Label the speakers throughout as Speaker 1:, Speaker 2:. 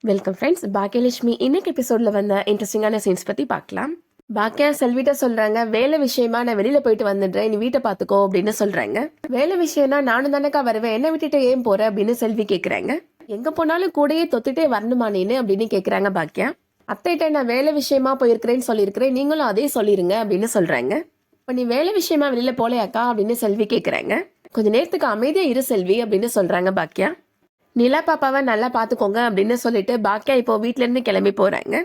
Speaker 1: Welcome friends. Baakiyalakshmi இன்னைக்கு எபிசோட்ல வந்த இன்ட்ரெஸ்டிங்கான சீன்ஸ் பத்தி பார்க்கலாம். பாக்கியா செல்விட்ட சொல்றாங்க, வேலை விஷயமா நான் வெளியில போயிட்டு வந்துடுறேன், நீ வீட்டை பாத்துக்கோ அப்படின்னு சொல்றாங்க. வேலை விஷயம்னா நானும் தானக்கா வருவேன், என்ன விட்டுட்டு ஏன் போற அப்படின்னு செல்வி கேக்குறாங்க. எங்க போனாலும் கூடயே தொத்துட்டே வரணுமா நீனு அப்படின்னு கேக்குறாங்க பாக்கியா. அத்தைகிட்ட நான் வேலை விஷயமா போயிருக்கிறேன்னு சொல்லியிருக்கிறேன், நீங்களும் அதே சொல்லிருங்க அப்படின்னு சொல்றாங்க. இப்ப நீ வேலை விஷயமா வெளியில போலையாக்கா அப்படின்னு செல்வி கேக்குறாங்க. கொஞ்ச நேரத்துக்கு அமைதியா இரு செல்வி அப்படின்னு சொல்றாங்க பாக்கியா. நிலா பாப்பாவை நல்லா பாத்துக்கோங்க அப்படின்னு சொல்லிட்டு பாக்கியா இப்போ வீட்ல இருந்து கிளம்பி போறாங்க.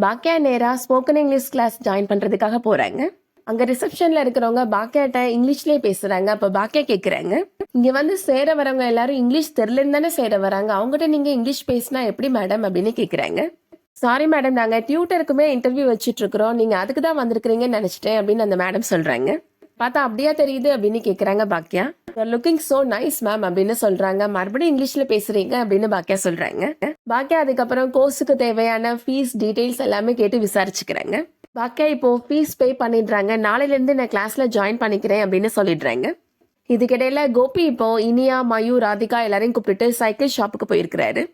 Speaker 1: பாக்கியா நேரா ஸ்போக்கன் இங்கிலீஷ் கிளாஸ் ஜாயின் பண்றதுக்காக போறாங்க. அங்க ரிசப்ஷன்ல இருக்கிறவங்க பாக்கியாட்ட இங்கிலீஷ்லயே பேசுறாங்க. அப்ப பாக்கியா கேக்குறாங்க, இங்க வந்து சேர வரவங்க எல்லாரும் இங்கிலீஷ் தெரியலன்னு தானே சேர வராங்க, அவங்ககிட்ட நீங்க இங்கிலீஷ் பேசினா எப்படி மேடம் அப்படின்னு கேக்குறாங்க. சாரி மேடம், நாங்க டியூட்டருக்குமே இன்டர்வியூ வச்சிட்டு இருக்கிறோம், நீங்க அதுக்கு தான் வந்திருக்கிறீங்கன்னு நினைச்சிட்டேன் அப்படின்னு அந்த மேடம் சொல்றாங்க. பார்த்தா அப்படியா தெரியுது அப்படின்னு கேக்குறாங்க பாக்கியா. லுக்கிங் சோ நைஸ் மேம் அப்படின்னு சொல்றாங்க. மறுபடியும் இங்கிலீஷ்ல பேசுறீங்க அப்படின்னு பாக்கியா சொல்றாங்க. பாக்கியா அதுக்கப்புறம் கோர்ஸுக்கு தேவையான ஃபீஸ் டீடைல்ஸ் எல்லாமே கேட்டு விசாரிச்சுக்கிறாங்க. பாக்கியா இப்போ ஃபீஸ் பே பண்ணிடுறாங்க, நாளையில இருந்து நான் கிளாஸ்ல ஜாயின் பண்ணிக்கிறேன் அப்படின்னு சொல்லிடுறாங்க. இதுக்கிடையில கோபி இப்போ இனியா, மயூ, ராதிகா எல்லாரையும் கூப்பிட்டு சைக்கிள் ஷாப்புக்கு போயிருக்கிறாரு.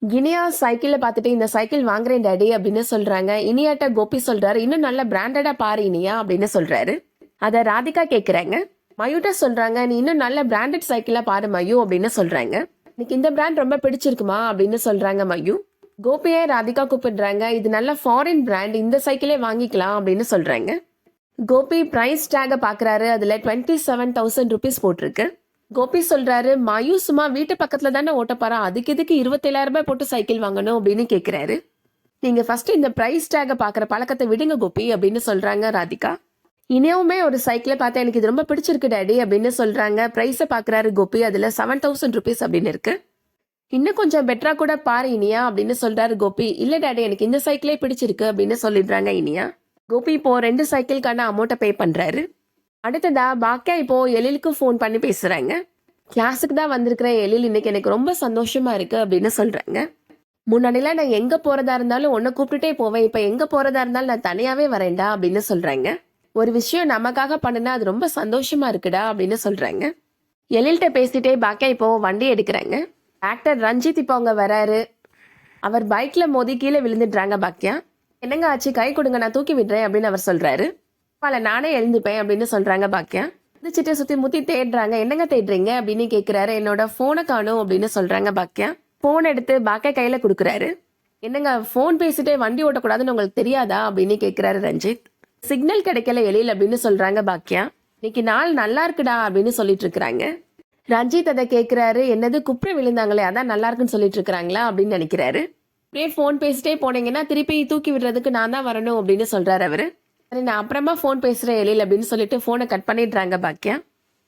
Speaker 1: இனியா சைக்கிள்ல பார்த்துட்டு இந்த சைக்கிள் வாங்குறேன் டாடி அப்படின்னு சொல்றாங்க. இனியாட்ட கோபி சொல்றாரு, இன்னும் நல்ல பிராண்டடா பாரு இனியா அப்படின்னு சொல்றாரு. அத ராதிகா கேக்குறாங்க. மயூட்ட சொல்றாங்க, நீ இன்னும் நல்ல பிராண்டட் சைக்கிளா பாரு மயூ அப்படின்னு சொல்றாங்க. எனக்கு இந்த பிராண்ட் ரொம்ப பிடிச்சிருக்குமா அப்படின்னு சொல்றாங்க மயூ. கோபியை ராதிகா கூப்பிடுறாங்க, இது நல்ல ஃபாரின் பிராண்ட், இந்த சைக்கிளே வாங்கிக்கலாம் அப்படின்னு சொல்றாங்க. கோபி பிரைஸ் டேக பாக்குறாரு, அதுல 27,000 rupees போட்டிருக்கு. கோபி சொல்றாரு, மயூ சும்மா வீட்டு பக்கத்துல தானே ஓட்ட போறா, அதுக்கு எதுக்கு 27,000 ரூபாய் போட்டு சைக்கிள் வாங்கணும் அப்படின்னு கேக்குறாரு. நீங்க ஃபர்ஸ்ட் இந்த பிரைஸ் டேக பாக்குற பழக்கத்தை விடுங்க கோபி அப்படின்னு சொல்றாங்க ராதிகா. இனியாவுமே ஒரு சைக்கிளை பார்த்தா எனக்கு இது ரொம்ப பிடிச்சிருக்கு டாடி அப்படின்னு சொல்றாங்க. பிரைஸை பாக்குறாரு கோபி, அதுல 7,000 rupees அப்படின்னு இருக்கு. இன்னும் கொஞ்சம் பெட்டரா கூட பாரு இனியா அப்படின்னு சொல்றாரு கோபி. இல்ல டாடி, எனக்கு இந்த சைக்கிளே பிடிச்சிருக்கு அப்படின்னு சொல்லிடுறாங்க இனியா. கோபி இப்போ 2 சைக்கிள்கான அமௌண்ட்டை பே பண்றாரு. அடுத்ததா பாக்கியா இப்போ எழிலுக்கு ஃபோன் பண்ணி பேசுறாங்க. கிளாஸுக்கு தான் வந்திருக்கிறேன் எழில், இன்னைக்கு எனக்கு ரொம்ப சந்தோஷமா இருக்கு அப்படின்னு சொல்றாங்க. முன்னாடிலாம் நான் எங்க போறதா இருந்தாலும் உன்னை கூப்பிட்டுட்டே போவேன், இப்ப எங்க போறதா இருந்தாலும் நான் தனியாவே வரேன்டா அப்படின்னு சொல்றாங்க. ஒரு விஷயம் நமக்காக பண்ணுனா அது ரொம்ப சந்தோஷமா இருக்குடா அப்படின்னு சொல்றாங்க. எழில்கிட்ட பேசிட்டே பாக்கியா இப்போ வண்டி எடுக்கிறாங்க. ஆக்டர் ரஞ்சித் இப்போ அவங்க வராரு. அவர் பைக்ல மோதி கீழே விழுந்துடுறாங்க. பாக்கியா, என்னங்க ஆச்சு, கை கொடுங்க நான் தூக்கி விடுறேன் அப்படின்னு அவர் சொல்றாரு. நானே எழுந்துப்பேன் அப்படின்னு சொல்றாங்க பாக்கியா. சிட்ட சுத்தி முத்தி தேடுறாங்க. என்னங்க தேடுறீங்க அப்படின்னு கேக்குறாரு. என்னோட போனை காணும் அப்படின்னு சொல்றாங்க பாக்கியா. போன் எடுத்து பாக்கியா கையில கொடுக்குறாரு. என்னங்க போன் பேசிட்டே வண்டி ஓட்டக்கூடாதுன்னு உங்களுக்கு தெரியாதா அப்படின்னு கேக்குறாரு ரஞ்சித். சிக்னல் கிடைக்கல எழில் அப்படின்னு சொல்றாங்க பாக்கியா. இன்னைக்கு நாள் நல்லா இருக்குடா அப்படின்னு சொல்லிட்டு இருக்கிறாங்க. ரஞ்சித் அதை கேட்கிறாரு. என்னது குப்புற விழுந்தாங்களே அதான் நல்லா இருக்குன்னு சொல்லிட்டு இருக்கிறாங்களா அப்படின்னு நினைக்கிறாரு. அப்படியே போன் பேசிட்டே போனீங்கன்னா திருப்பி தூக்கி விடுறதுக்கு நான் தான் வரணும் அப்படின்னு சொல்றாரு அவரு. சரி, நான் அப்புறமா போன் பேசுறேன் எழில் அப்படின்னு சொல்லிட்டு போனை கட் பண்ணிடுறாங்க பாக்கியா.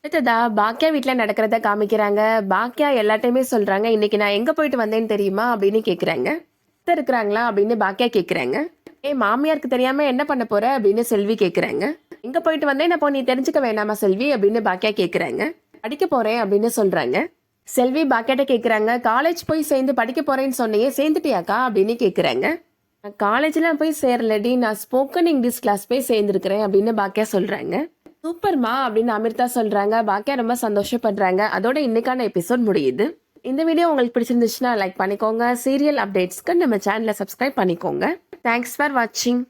Speaker 1: அடுத்ததா பாக்கியா வீட்டுல நடக்கிறத காமிக்கிறாங்க. பாக்கியா எல்லாத்தையுமே சொல்றாங்க, இன்னைக்கு நான் எங்க போயிட்டு வந்தேன்னு தெரியுமா அப்படின்னு கேக்குறாங்க. இருக்கிறாங்களா அப்படின்னு பாக்கியா கேக்குறாங்க. மாமியாருக்கு தெரியாம என்ன பண்ண போற அப்படின்னு செல்வி கேக்குறாங்க. எங்க போயிட்டு வந்தேன் அப்போ நீ தெரிஞ்சுக்க வேணாமா செல்வி அப்படின்னு பாக்கியா கேக்குறாங்க. படிக்க போறேன் அப்படின்னு சொல்றாங்க. செல்வி பாக்கியாட்ட கேக்குறாங்க, காலேஜ் போய் சேர்ந்து படிக்க போறேன்னு சொன்னியே, சேர்ந்துட்டியாக்கா அப்படின்னு கேக்குறாங்க. நான் காலேஜ்லாம் போய் சேரலடி, நான் ஸ்போக்கன் இங்கிலீஷ் கிளாஸ் போய் சேர்ந்துருக்கிறேன் அப்படின்னு பாக்கியா சொல்றாங்க. சூப்பர்மா அப்படின்னு அமிர்தா சொல்றாங்க. பாக்கியா ரொம்ப சந்தோஷப்படுறாங்க. அதோட இன்னைக்கான எபிசோட் முடியுது. இந்த வீடியோ உங்களுக்கு பிடிச்சிருந்துச்சுன்னா லைக் பண்ணிக்கோங்க. சீரியல் அப்டேட்ஸ்க்கு நம்ம சேனலை சப்ஸ்கிரைப் பண்ணிக்கோங்க. தேங்க்ஸ் ஃபார் வாட்சிங்.